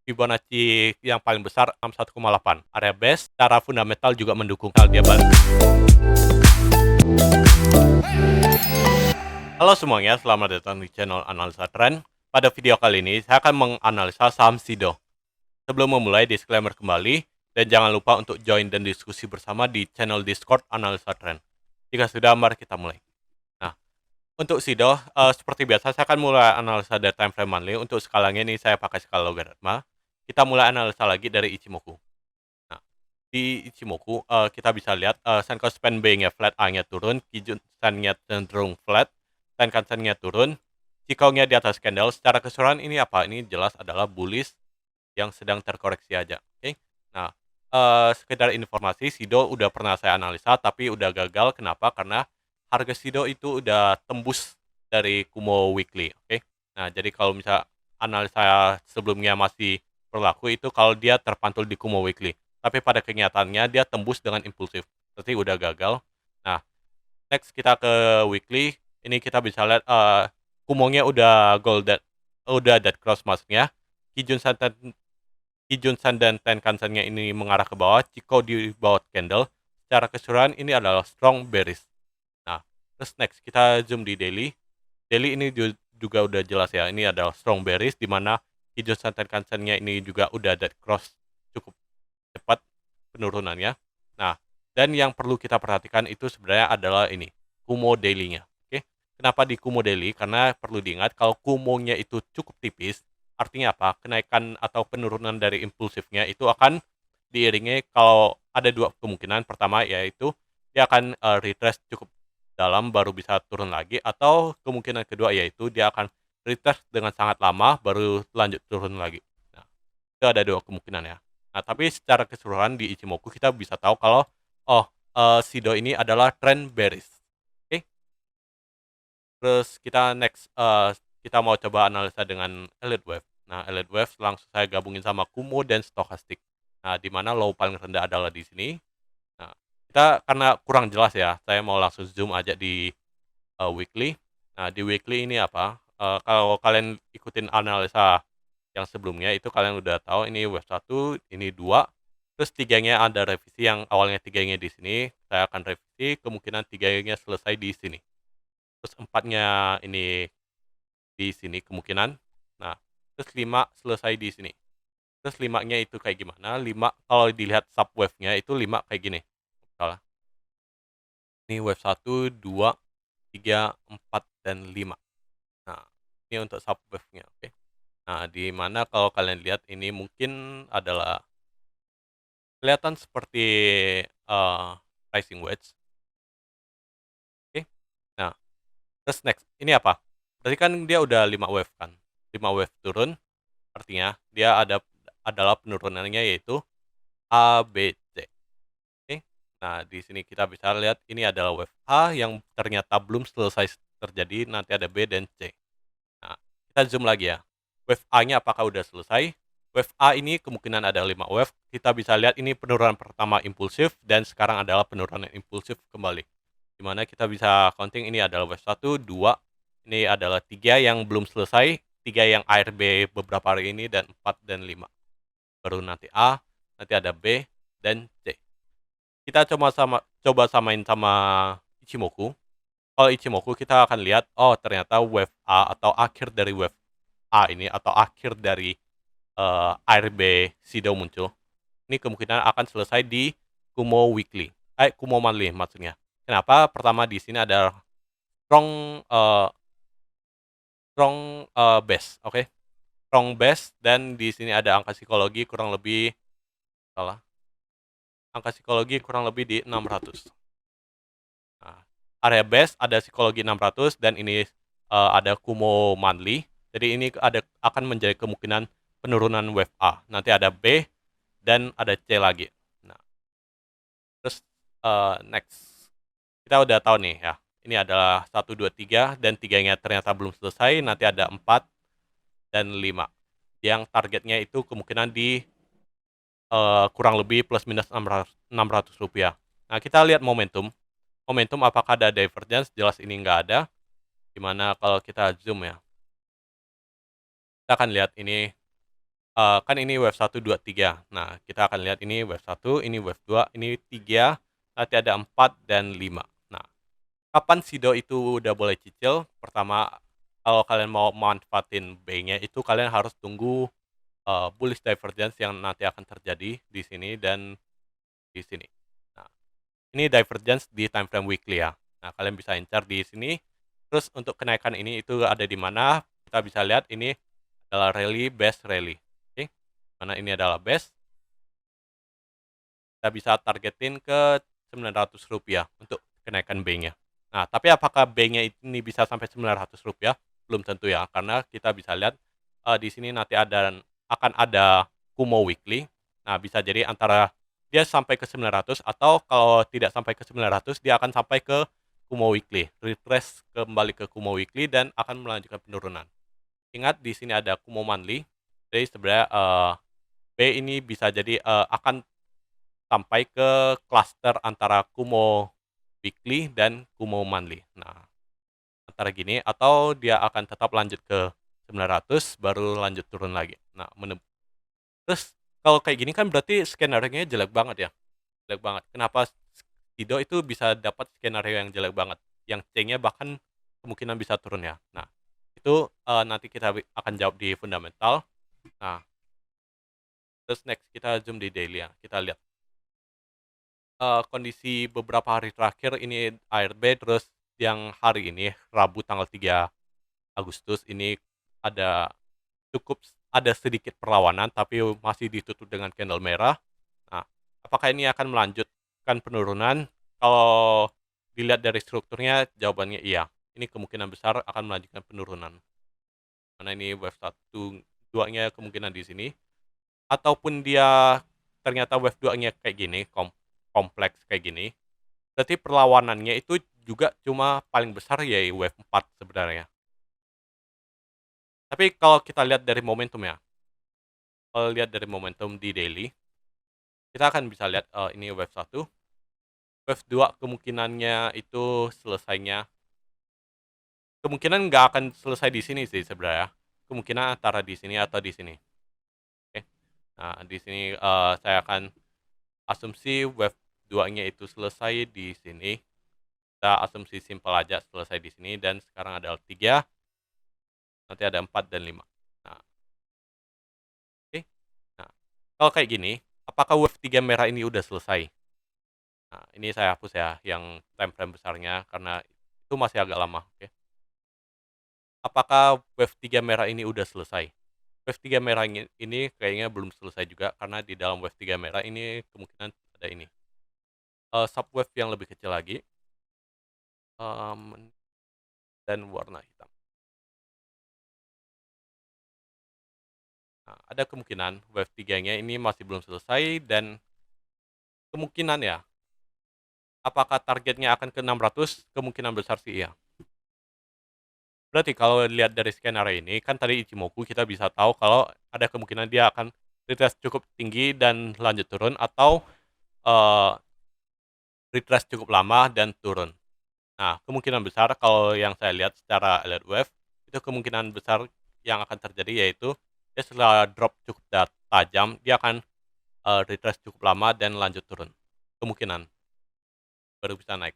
Fibonacci yang paling besar 61,8. Area base secara fundamental juga mendukung hal dia balik. Halo semuanya, selamat datang di channel Analisa Tren. Pada video kali ini, saya akan menganalisa saham SIDO. Sebelum memulai, disclaimer kembali, dan jangan lupa untuk join dan diskusi bersama di channel Discord Analisa Tren. Jika sudah, mari kita mulai. Nah, untuk SIDO, seperti biasa, saya akan mulai analisa dari time frame monthly. Untuk skalanya ini saya pakai skala logaritma. Kita mulai analisa lagi dari Ichimoku. Nah, di Ichimoku, kita bisa lihat Senko Span B-nya flat, A-nya turun, Kijun Sen-nya cenderung flat, Tenkan Sen-nya turun, Chikou-nya di atas candle. Secara keseluruhan ini apa? Ini jelas adalah bullish yang sedang terkoreksi aja. Oke. Nah, sekedar informasi, SIDO udah pernah saya analisa, tapi udah gagal. Kenapa? Karena harga SIDO itu udah tembus dari Kumo Weekly. Oke. Nah, jadi kalau misal analisa sebelumnya masih berlaku, itu kalau dia terpantul di Kumo Weekly. Tapi pada kenyataannya dia tembus dengan impulsif. Berarti udah gagal. Nah, next kita ke weekly. Ini kita bisa lihat Kumonya udah dead cross masknya. Kijun Sen Kijun Sen dan Tenkan Sen-nya ini mengarah ke bawah, Chikou di bawah candle. Secara keseluruhan ini adalah strong bearish. Nah, terus next kita zoom di daily. Daily ini juga udah jelas ya, ini adalah strong bearish, di mana Kijun Sen Tenkan Sen-nya ini juga udah dead cross cukup cepat penurunannya. Nah, dan yang perlu kita perhatikan itu sebenarnya adalah ini, Kumo daily-nya. Oke. Kenapa di Kumo daily? Karena perlu diingat kalau Kumo-nya itu cukup tipis, artinya apa? Kenaikan atau penurunan dari impulsifnya itu akan diiringi kalau ada dua kemungkinan. Pertama yaitu dia akan retrace cukup dalam baru bisa turun lagi, atau kemungkinan kedua yaitu dia akan retrace dengan sangat lama baru lanjut turun lagi. Nah, itu ada dua kemungkinan ya. Nah, tapi secara keseluruhan di Ichimoku kita bisa tahu kalau SIDO ini adalah trend bearish. Oke. Terus kita next, kita mau coba analisa dengan Elliott Wave. Nah, Elliott Wave langsung saya gabungin sama Kumo dan Stochastic. Nah, di mana low paling rendah adalah di sini. Nah, kita karena kurang jelas ya, saya mau langsung zoom aja di weekly. Nah, di weekly ini apa? Kalau kalian ikutin analisa yang sebelumnya itu kalian udah tahu ini wave 1, ini 2, terus tiganya ada revisi, yang awalnya tiganya di sini, saya akan revisi, kemungkinan tiganya selesai di sini. Terus 4-nya ini di sini kemungkinan. Nah, terus 5 selesai di sini. Terus 5-nya itu kayak gimana? 5 kalau dilihat subwave-nya itu 5 kayak gini. Salah. Ini wave 1, 2, 3, 4, dan 5. Nah, ini untuk subwave-nya, oke. Nah, di mana kalau kalian lihat ini mungkin adalah kelihatan seperti rising wedge. Oke. Nah, terus next, ini apa? Berarti kan dia udah 5 wave kan. 5 wave turun, artinya dia adalah penurunannya yaitu A, B, C. Oke. Nah, di sini kita bisa lihat ini adalah wave A yang ternyata belum selesai terjadi, nanti ada B dan C. Nah, kita zoom lagi ya. Wave A-nya apakah udah selesai? Wave A ini kemungkinan ada 5 wave. Kita bisa lihat ini penurunan pertama impulsif, dan sekarang adalah penurunan impulsif kembali. Dimana kita bisa counting ini adalah wave 1, 2, ini adalah 3 yang belum selesai, 3 yang ARB beberapa hari ini, dan 4 dan 5. Baru nanti A, nanti ada B, dan C. Kita coba samain sama Ichimoku. Kalau Ichimoku kita akan lihat, oh ternyata wave A atau akhir dari wave A ini, atau akhir dari ARB SIDO muncul, ini kemungkinan akan selesai di Kumo Weekly, Kumo Monthly maksudnya. Kenapa? Pertama di sini ada strong base, oke? Strong base, dan di sini ada angka psikologi kurang lebih di 600. Nah, area base ada psikologi 600, dan ini ada Kumo Monthly. Jadi ini akan menjadi kemungkinan penurunan wave A. Nanti ada B dan ada C lagi. Nah, terus next, kita udah tahu nih ya. Ini adalah 1, 2, 3, dan 3-nya ternyata belum selesai. Nanti ada 4 dan 5. Yang targetnya itu kemungkinan di kurang lebih plus minus 600 rupiah. Nah, kita lihat momentum. Momentum apakah ada divergence? Jelas ini nggak ada. Dimana kalau kita zoom ya, kita akan lihat ini kan ini wave 1, 2, 3. Nah, kita akan lihat ini wave 1, ini wave 2, ini 3, nanti ada 4 dan 5. Nah, kapan Sido itu udah boleh cicil? Pertama, kalau kalian mau manfaatin B-nya itu kalian harus tunggu bullish divergence yang nanti akan terjadi di sini dan di sini. Nah, ini divergence di time frame weekly ya. Nah, kalian bisa incar di sini. Terus untuk kenaikan ini itu ada di mana? Kita bisa lihat ini adalah rally base rally. Oke. Mana ini adalah base. Kita bisa targetin ke Rp900 untuk kenaikan B-nya. Nah, tapi apakah B-nya ini bisa sampai Rp900? Belum tentu ya, karena kita bisa lihat di sini nanti akan ada Kumo weekly. Nah, bisa jadi antara dia sampai ke 900 atau kalau tidak sampai ke 900 dia akan sampai ke Kumo weekly, retrace kembali ke Kumo weekly dan akan melanjutkan penurunan. Ingat di sini ada Kumo monthly. Jadi sebenarnya B ini bisa jadi akan sampai ke cluster antara Kumo weekly dan Kumo monthly. Nah, antara gini atau dia akan tetap lanjut ke 900 baru lanjut turun lagi. Nah, terus kalau kayak gini kan berarti skenario-nya jelek banget ya. Jelek banget. Kenapa Sido itu bisa dapat skenario yang jelek banget? Yang C-nya bahkan kemungkinan bisa turun ya. Nah, itu nanti kita akan jawab di fundamental. Nah, terus next kita zoom di daily ya. Kita lihat kondisi beberapa hari terakhir ini ARB, terus yang hari ini Rabu tanggal 3 Agustus ini ada ada sedikit perlawanan tapi masih ditutup dengan candle merah. Nah, apakah ini akan melanjutkan penurunan? Kalau dilihat dari strukturnya jawabannya iya. Ini kemungkinan besar akan melanjutkan penurunan. Karena ini wave 1, 2-nya kemungkinan di sini. Ataupun dia ternyata wave 2-nya kayak gini, kompleks kayak gini. Berarti perlawanannya itu juga cuma paling besar ya wave 4 sebenarnya. Tapi kalau kita lihat dari momentum ya, kalau lihat dari momentum di daily, kita akan bisa lihat ini wave 1, wave 2 kemungkinannya itu selesainya, kemungkinan nggak akan selesai di sini sih sebenarnya. Kemungkinan antara di sini atau di sini. Oke. Nah, di sini saya akan asumsi wave 2-nya itu selesai di sini. Kita asumsi simpel aja selesai di sini dan sekarang ada 3, nanti ada 4 dan 5. Nah, oke. Nah, kalau kayak gini, apakah wave 3 merah ini udah selesai? Nah, ini saya hapus ya yang time frame besarnya karena itu masih agak lama, oke. Apakah wave 3 merah ini udah selesai? Wave 3 merah ini kayaknya belum selesai juga karena di dalam wave 3 merah ini kemungkinan ada ini. Subwave yang lebih kecil lagi. Dan warna hitam. Nah, ada kemungkinan wave 3-nya ini masih belum selesai dan kemungkinan ya, apakah targetnya akan ke 600? Kemungkinan besar sih iya. Berarti kalau lihat dari skenario ini, kan tadi Ichimoku kita bisa tahu kalau ada kemungkinan dia akan retest cukup tinggi dan lanjut turun atau uh, retest cukup lama dan turun. Nah, kemungkinan besar kalau yang saya lihat secara alert wave, itu kemungkinan besar yang akan terjadi yaitu dia setelah drop cukup tajam, dia akan retest cukup lama dan lanjut turun. Kemungkinan baru bisa naik.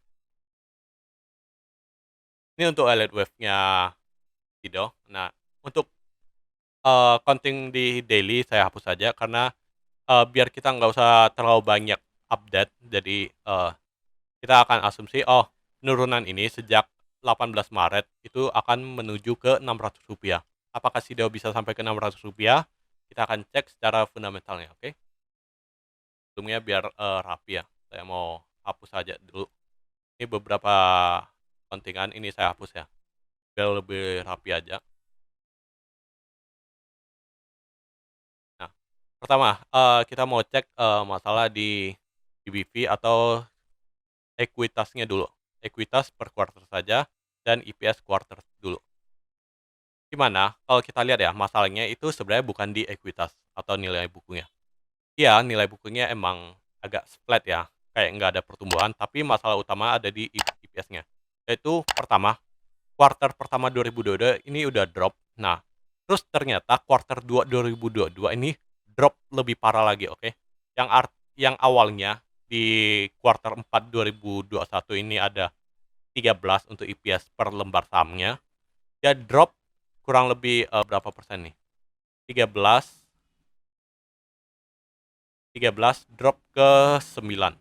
Ini untuk alert wave-nya Sido. Nah, untuk counting di daily saya hapus saja karena biar kita nggak usah terlalu banyak update. Jadi kita akan asumsi penurunan ini sejak 18 Maret itu akan menuju ke Rp600. Apakah Sido bisa sampai ke Rp600? Kita akan cek secara fundamentalnya, oke? Sebelumnya biar rapi ya. Saya mau hapus saja dulu. Ini beberapa kontingan ini saya hapus ya. Biar lebih rapi aja. Nah, pertama kita mau cek masalah di BBV atau ekuitasnya dulu. Ekuitas per quarter saja dan EPS quarter dulu. Gimana? Kalau kita lihat ya, masalahnya itu sebenarnya bukan di ekuitas atau nilai bukunya. Iya, nilai bukunya emang agak flat ya, kayak nggak ada pertumbuhan, tapi masalah utama ada di EPS-nya. Yaitu pertama, quarter pertama 2022 ini udah drop. Nah, Terus ternyata quarter 2 2022 ini drop lebih parah lagi, oke. Yang awalnya di quarter 4 2021 ini ada 13 untuk EPS per lembar sahamnya, dia drop kurang lebih, berapa persen nih, 13 13 drop ke 9.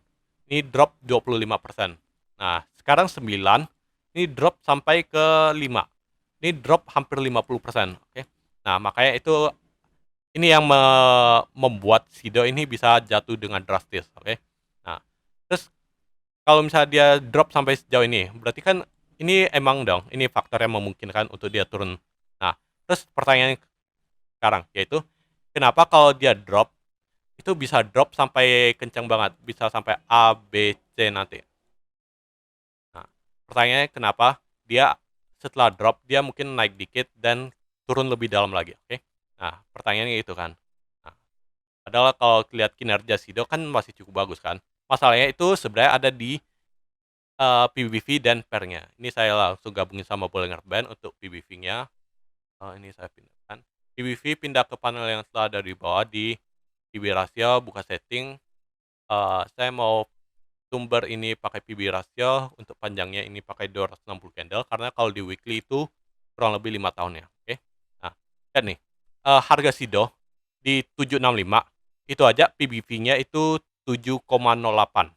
Ini drop 25%. Nah, sekarang 9, ini drop sampai ke 5. Ini drop hampir 50%, oke. Nah, makanya itu ini yang membuat Sido ini bisa jatuh dengan drastis, oke. Nah, terus kalau misalnya dia drop sampai sejauh ini, berarti kan ini emang dong, ini faktor yang memungkinkan untuk dia turun. Nah, terus pertanyaan sekarang yaitu, kenapa kalau dia drop itu bisa drop sampai kencang banget, bisa sampai A, B, C nanti. Nah, pertanyaannya kenapa dia setelah drop, dia mungkin naik dikit dan turun lebih dalam lagi, oke? Nah, pertanyaannya itu kan. Nah, padahal kalau lihat kinerja Sido kan masih cukup bagus kan. Masalahnya itu sebenarnya ada di PBV dan pair-nya. Ini saya langsung gabungin sama Bollinger Band untuk PBV-nya. Ini saya pindahkan. PBV pindah ke panel yang setelah ada di bawah di PB ratio, buka setting. Saya mau sumber ini pakai PB ratio, untuk panjangnya ini pakai 260 candle, karena kalau di weekly itu kurang lebih 5 tahun ya, oke. Nah, lihat nih, harga Sido di 765, itu aja PBV-nya itu 7,08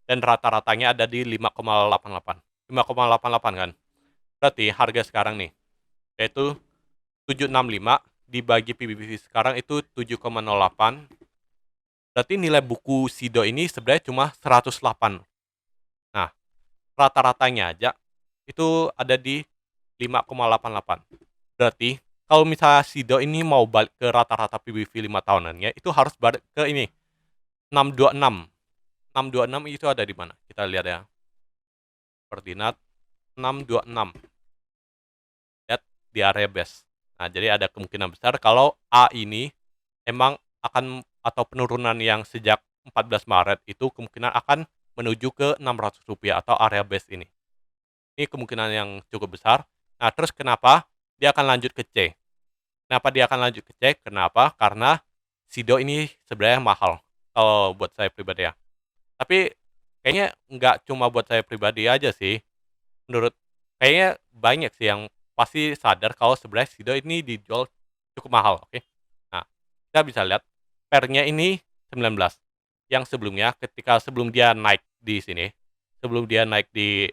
dan rata-ratanya ada di 5,88. 5,88 kan. Berarti harga sekarang nih, yaitu 765 dibagi PBV sekarang itu 7,08. Berarti nilai buku Sido ini sebenarnya cuma 108. Nah, rata-ratanya aja itu ada di 5,88. Berarti kalau misalnya Sido ini mau balik ke rata-rata PBV 5 tahunannya, itu harus balik ke ini 626. 626 itu ada di mana? Kita lihat ya. Koordinat 626. Lihat di area base. Nah, jadi ada kemungkinan besar kalau A ini emang akan atau penurunan yang sejak 14 Maret itu kemungkinan akan menuju ke Rp600 atau area base ini. Ini kemungkinan yang cukup besar. Nah, terus kenapa dia akan lanjut ke C? Kenapa dia akan lanjut ke C? Kenapa? Karena Sido ini sebenarnya mahal kalau buat saya pribadi ya. Tapi kayaknya nggak cuma buat saya pribadi aja sih. Menurut kayaknya banyak sih yang pasti sadar kalau sebenarnya Sido ini dijual cukup mahal, oke. Nah, kita bisa lihat pair-nya ini 19. Yang sebelumnya ketika sebelum dia naik di sini, sebelum dia naik di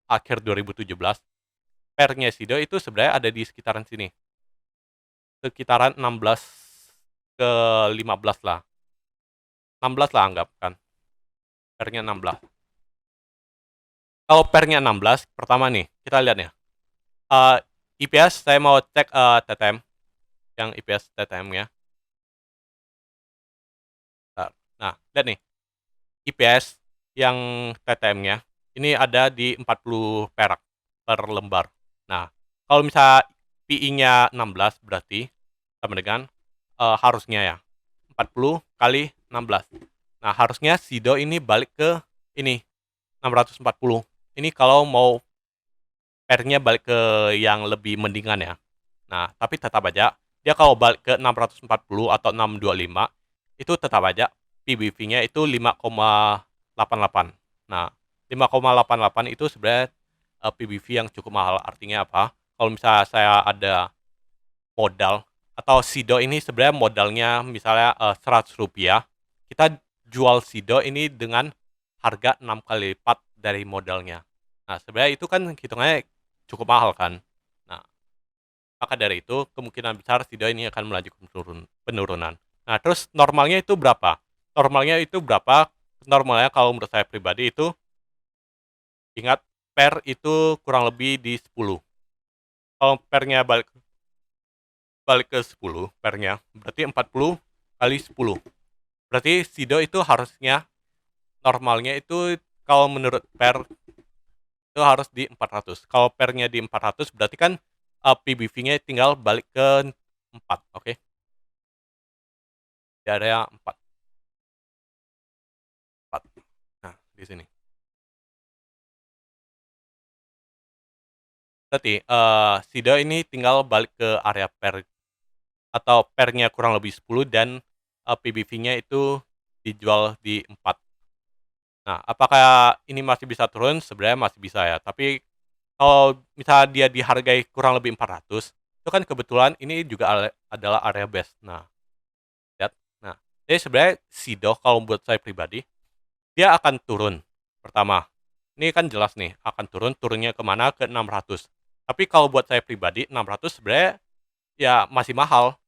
akhir 2017, pair-nya Sido itu sebenarnya ada di sekitaran sini. Sekitaran 16 ke 15 lah. 16 lah anggap kan. Pair-nya 16. Kalau pair-nya 16, pertama nih, kita lihat ya. IPS saya mau cek TTM, yang IPS TTM-nya. Nah, lihat nih. IPS yang TTM-nya ini ada di 40 perak per lembar. Nah, kalau misalnya PI-nya 16 berarti sama dengan harusnya ya 40 kali 16. Nah, harusnya Sido ini balik ke ini 640. Ini kalau mau pair-nya balik ke yang lebih mendingan ya. Nah, tapi tetap aja dia kalau balik ke 640 atau 625 itu tetap aja PBV-nya itu 5,88. Nah, 5,88 itu sebenarnya PBV yang cukup mahal. Artinya apa? Kalau misalnya saya ada modal atau Sido ini sebenarnya modalnya misalnya Rp100, kita jual Sido ini dengan harga 6 kali lipat dari modalnya. Nah, sebenarnya itu kan hitungannya cukup mahal kan. Nah, maka dari itu kemungkinan besar Sido ini akan melanjutkan penurunan. Nah, terus normalnya itu berapa? Normalnya itu berapa? Normalnya kalau menurut saya pribadi itu, ingat pair itu kurang lebih di 10. Kalau pairnya balik balik ke 10 pairnya, berarti 40 kali 10. Berarti Sido itu harusnya normalnya itu kalau menurut pair itu harus di 400. Kalau pairnya di 400 berarti kan PBV-nya tinggal balik ke 4, oke. Di area 4. 4. Nah, di sini. Berarti Sido ini tinggal balik ke area pair atau pairnya kurang lebih 10 dan PBV-nya itu dijual di 4. Nah, apakah ini masih bisa turun? Sebenarnya masih bisa ya, tapi kalau misalnya dia dihargai kurang lebih 400, itu kan kebetulan ini juga adalah area base. Nah, lihat. Nah, jadi sebenarnya Sido kalau buat saya pribadi, dia akan turun. Pertama, ini kan jelas nih, akan turun, turunnya kemana? Ke 600. Tapi kalau buat saya pribadi, 600 sebenarnya ya masih mahal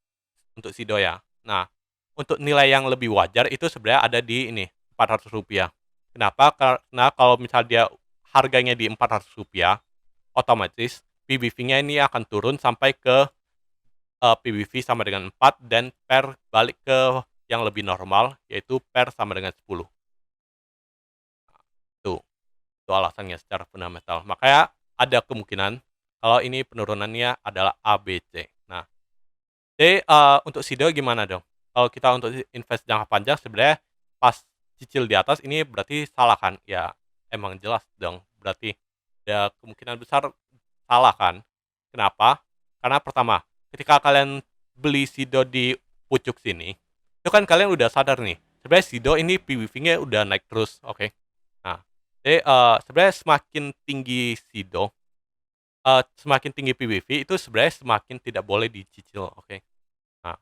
untuk Sido ya. Nah, untuk nilai yang lebih wajar itu sebenarnya ada di ini, Rp400. Kenapa? Karena kalau misal dia harganya di Rp400, otomatis PBV-nya ini akan turun sampai ke PBV sama dengan 4 dan pair balik ke yang lebih normal, yaitu pair sama dengan 10. Tuh, itu alasannya secara fundamental. Makanya ada kemungkinan kalau ini penurunannya adalah ABC. Nah, jadi, untuk Sido gimana dong? Kalau kita untuk invest jangka panjang sebenarnya pas cicil di atas ini berarti salah kan? Ya emang jelas dong, berarti ya kemungkinan besar salah kan? Kenapa? Karena pertama, ketika kalian beli Sido di pucuk sini, itu kan kalian udah sadar nih, sebenarnya Sido ini PBV-nya udah naik terus, oke? Nah, jadi, sebenarnya semakin tinggi Sido, semakin tinggi PBV itu sebenarnya semakin tidak boleh dicicil, oke? Nah,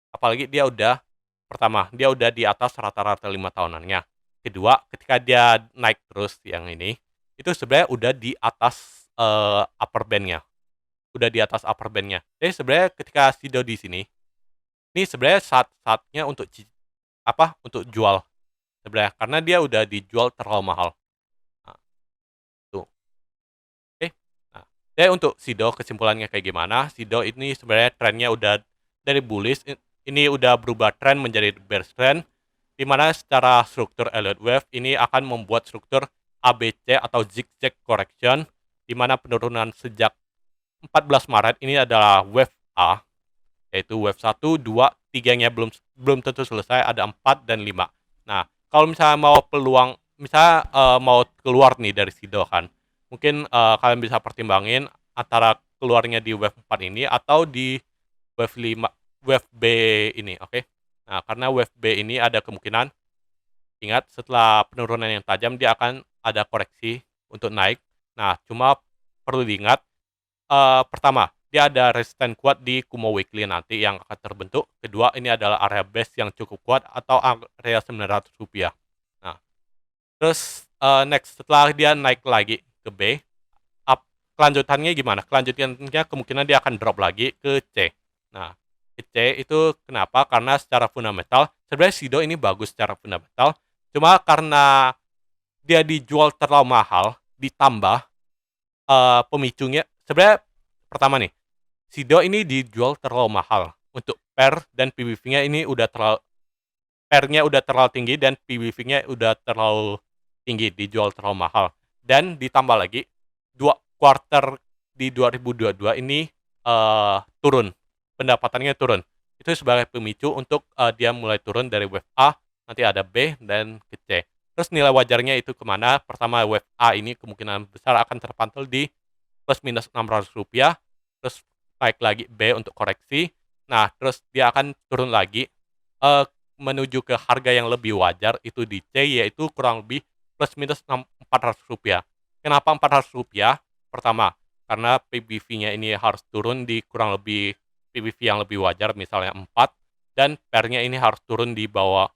apalagi dia udah pertama, dia udah di atas rata-rata 5 tahunannya. Kedua, ketika dia naik terus yang ini, itu sebenarnya udah di atas, upper band-nya, udah di atas upper band-nya. Jadi sebenarnya ketika Sido di sini, ini sebenarnya saat-saatnya untuk untuk jual sebenarnya, karena dia udah dijual terlalu mahal. Nah, tuh, oke. Nah, jadi untuk Sido kesimpulannya kayak gimana, Sido ini sebenarnya trennya udah dari bullish, ini udah berubah tren menjadi bearish trend, di mana secara struktur Elliott Wave ini akan membuat struktur ABC atau zigzag correction, di mana penurunan sejak 14 Maret ini adalah wave A, yaitu wave 1, 2, 3-nya belum belum tentu selesai, ada 4 dan 5. Nah, kalau misalnya mau peluang, misalnya mau keluar nih dari Sido kan, mungkin kalian bisa pertimbangin antara keluarnya di wave 4 ini atau di wave 5, wave B ini, oke? Nah, karena wave B ini ada kemungkinan, ingat setelah penurunan yang tajam dia akan ada koreksi untuk naik. Nah, cuma perlu diingat, pertama, dia ada resisten kuat di Kumo Weekly nanti yang akan terbentuk. Kedua, ini adalah area base yang cukup kuat atau area Rp900. Nah, terus next setelah dia naik lagi ke B, kelanjutannya gimana? Kelanjutannya kemungkinan dia akan drop lagi ke C. Nah, ke C itu kenapa? Karena secara fundamental, sebenarnya Sido ini bagus secara fundamental, cuma karena dia dijual terlalu mahal, ditambah pemicunya sebenarnya pertama nih, Sido ini dijual terlalu mahal untuk pair dan PBV-nya ini udah terlalu, pair-nya udah terlalu tinggi dan PBV-nya udah terlalu tinggi, dijual terlalu mahal. Dan ditambah lagi, 2 quarter di 2022 ini turun, pendapatannya turun. Itu sebagai pemicu untuk dia mulai turun dari wave A, nanti ada B dan ke C. Terus nilai wajarnya itu kemana? Pertama, wave A ini kemungkinan besar akan terpantau di plus minus Rp600, terus naik lagi B untuk koreksi. Nah, terus dia akan turun lagi menuju ke harga yang lebih wajar itu di C, yaitu kurang lebih plus minus Rp400. Kenapa Rp400? Pertama, karena PBV-nya ini harus turun di kurang lebih PBV yang lebih wajar, misalnya 4, dan pair-nya ini harus turun di bawah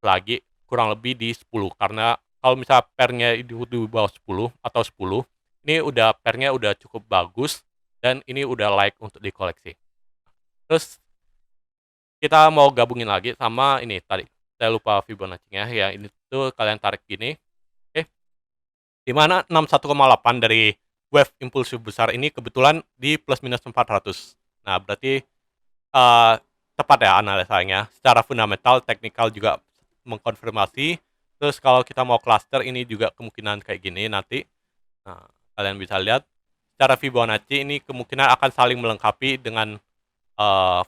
lagi kurang lebih di 10, karena kalau misalnya pair-nya di bawah 10 atau 10, ini udah pair-nya udah cukup bagus dan ini udah layak untuk dikoleksi. Terus kita mau gabungin lagi sama ini tadi, saya lupa Fibonacci-nya ya, ini tuh kalian tarik gini, oke, di mana 61,8 dari wave impulsif besar ini kebetulan di plus minus 400. Nah, berarti eee, tepat ya analisanya, secara fundamental, teknikal juga mengkonfirmasi. Terus kalau kita mau cluster ini juga kemungkinan kayak gini nanti. Nah, kalian bisa lihat secara Fibonacci ini kemungkinan akan saling melengkapi dengan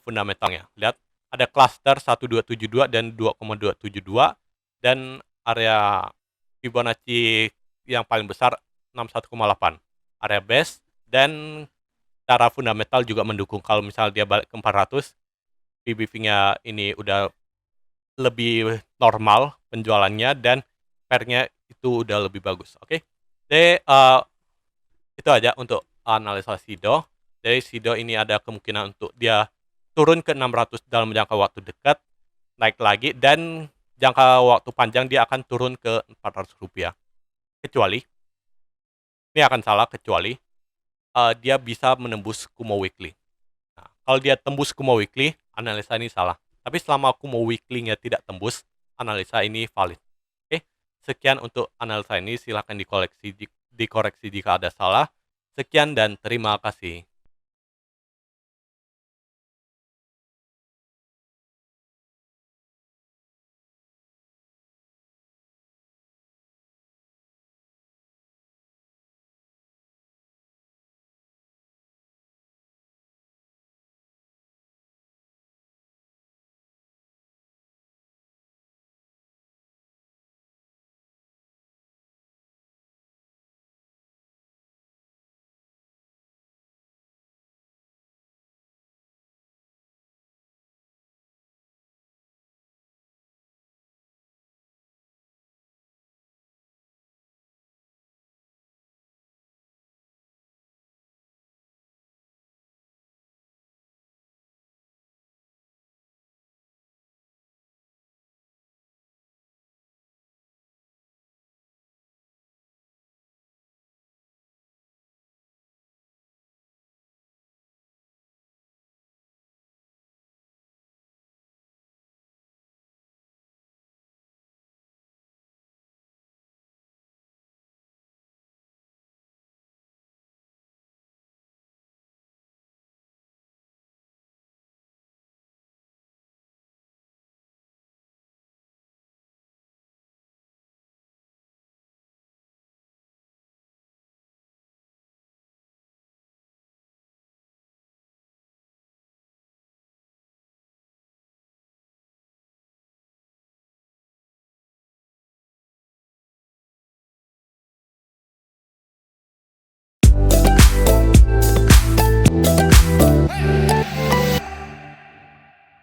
fundamentalnya. Lihat ada cluster 1272 dan 2,272 dan area Fibonacci yang paling besar 61,8. Area base dan secara fundamental juga mendukung. Kalau misal dia balik ke 400, PBV-nya ini udah lebih normal penjualannya dan pair-nya itu udah lebih bagus, oke? Jadi, itu aja untuk analisa SIDO. Jadi SIDO ini ada kemungkinan untuk dia turun ke 600 dalam jangka waktu dekat, naik lagi, dan jangka waktu panjang dia akan turun ke Rp400. Kecuali, ini akan salah kecuali, dia bisa menembus Kumo Weekly. Nah, kalau dia tembus Kumo Weekly, analisa ini salah. Tapi selama Kumo Weekly-nya tidak tembus, analisa ini valid. Oke, sekian untuk analisa ini. Silahkan dikoreksi jika ada salah. Sekian dan terima kasih.